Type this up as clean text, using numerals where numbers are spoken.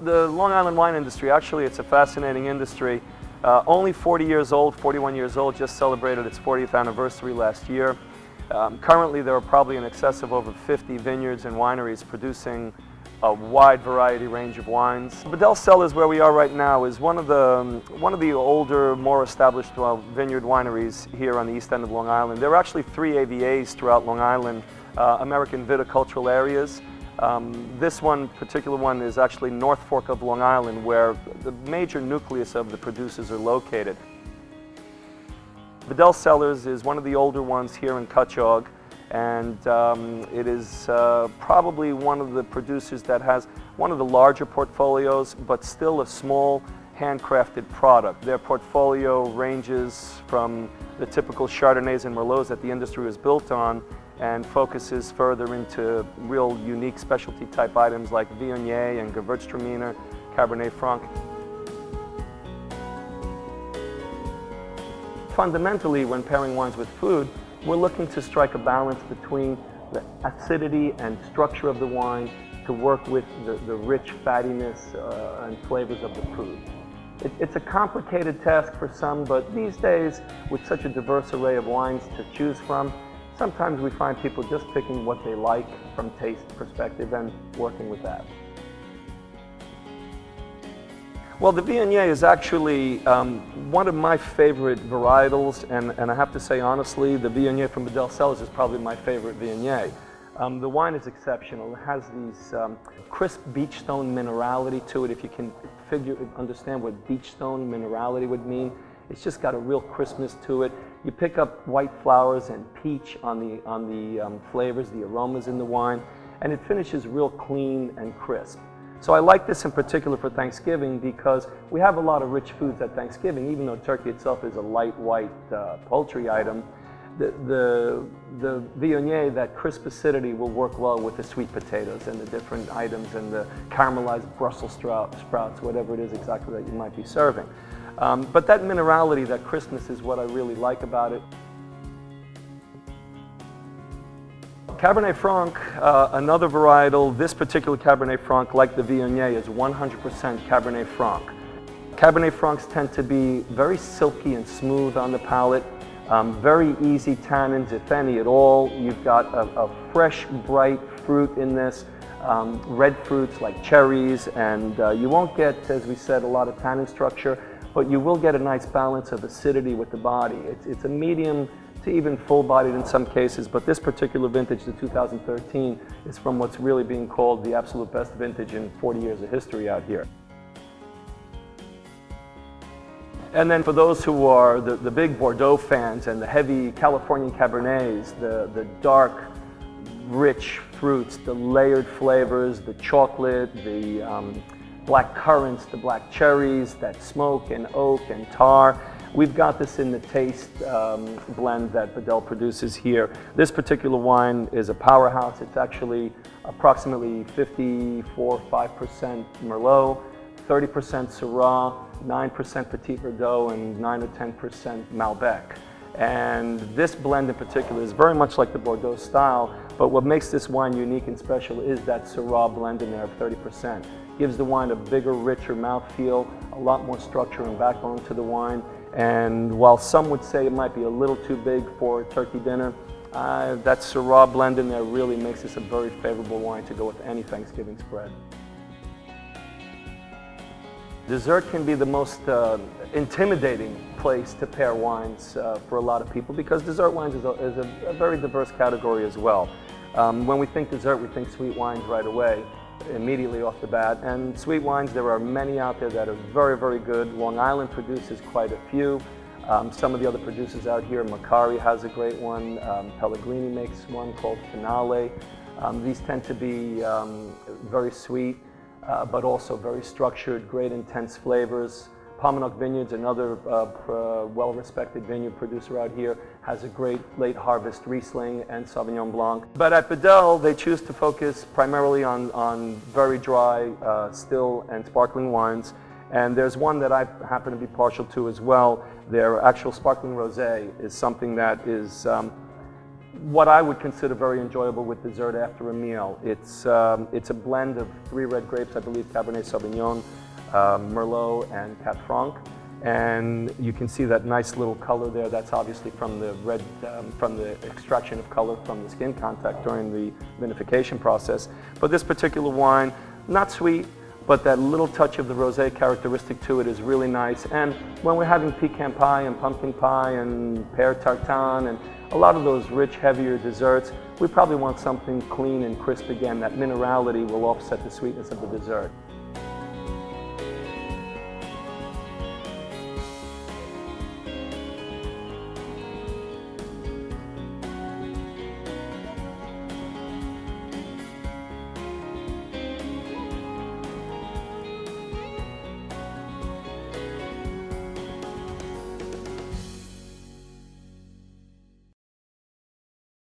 The Long Island wine industry, actually, it's a fascinating industry. Only 40 years old, 41 years old, just celebrated its 40th anniversary last year. Currently, there are probably in excess of over 50 vineyards and wineries producing a wide variety range of wines. Bedell Cellars, where we are right now, is one of the older, more established vineyard wineries here on the east end of Long Island. There are actually 3 AVAs throughout Long Island, American viticultural areas. This particular one is actually North Fork of Long Island, where the major nucleus of the producers are located. Bedell Cellars is one of the older ones here in Cutchogue, and it is probably one of the producers that has one of the larger portfolios, but still a small handcrafted product. Their portfolio ranges from the typical Chardonnays and Merlots that the industry was built on, and focuses further into real unique specialty type items like Viognier and Gewürztraminer, Cabernet Franc. Fundamentally, when pairing wines with food, we're looking to strike a balance between the acidity and structure of the wine to work with the rich fattiness and flavors of the food. It's a complicated task for some, but these days, with such a diverse array of wines to choose from, sometimes we find people just picking what they like from taste perspective and working with that. Well, the Viognier is actually one of my favorite varietals, and I have to say honestly, the Viognier from Bedell Cellars is probably my favorite Viognier. The wine is exceptional. It has these crisp beachstone minerality to it. If you can understand what beachstone minerality would mean, it's just got a real crispness to it. You pick up white flowers and peach on the flavors, the aromas in the wine, and it finishes real clean and crisp. So I like this in particular for Thanksgiving because we have a lot of rich foods at Thanksgiving. Even though turkey itself is a light white poultry item, the Viognier, that crisp acidity, will work well with the sweet potatoes and the different items and the caramelized Brussels sprouts, whatever it is exactly that you might be serving. But that minerality, that crispness, is what I really like about it. Cabernet Franc, another varietal. This particular Cabernet Franc, like the Viognier, is 100% Cabernet Franc. Cabernet Francs tend to be very silky and smooth on the palate, very easy tannins, if any at all. You've got a fresh, bright fruit in this, red fruits like cherries, and you won't get, as we said, a lot of tannin structure, but you will get a nice balance of acidity with the body. It's a medium to even full-bodied in some cases, but this particular vintage, the 2013, is from what's really being called the absolute best vintage in 40 years of history out here. And then for those who are the big Bordeaux fans and the heavy Californian Cabernets, the dark, rich fruits, the layered flavors, the chocolate, the black currants, the black cherries, that smoke and oak and tar. We've got this in the taste blend that Bedell produces here. This particular wine is a powerhouse. It's actually approximately 54.5% Merlot, 30% Syrah, 9% Petit Verdot, and 9 or 10% Malbec. And this blend in particular is very much like the Bordeaux style, but what makes this wine unique and special is that Syrah blend in there of 30%. Gives the wine a bigger, richer mouthfeel, a lot more structure and backbone to the wine. And while some would say it might be a little too big for a turkey dinner, that Syrah blend in there really makes this a very favorable wine to go with any Thanksgiving spread. Dessert can be the most intimidating place to pair wines for a lot of people, because dessert wines is a very diverse category as well. When we think dessert, we think sweet wines right away, immediately off the bat. And sweet wines, there are many out there that are very, very good. Long Island produces quite a few. Some of the other producers out here, Macari has a great one. Pellegrini makes one called Finale. These tend to be very sweet, but also very structured, great intense flavors. Paumanok Vineyards, another well-respected vineyard producer out here, has a great late harvest Riesling and Sauvignon Blanc. But at Bedell, they choose to focus primarily on very dry, still and sparkling wines. And there's one that I happen to be partial to as well. Their actual sparkling rosé is something that is what I would consider very enjoyable with dessert after a meal. It's a blend of 3 red grapes, I believe, Cabernet Sauvignon, Merlot, and Cab Franc. And you can see that nice little color there. That's obviously from the red, from the extraction of color from the skin contact during the vinification process. But this particular wine, not sweet, but that little touch of the rosé characteristic to it is really nice. And when we're having pecan pie and pumpkin pie and pear tartane and a lot of those rich, heavier desserts, we probably want something clean and crisp again. That minerality will offset the sweetness of the dessert.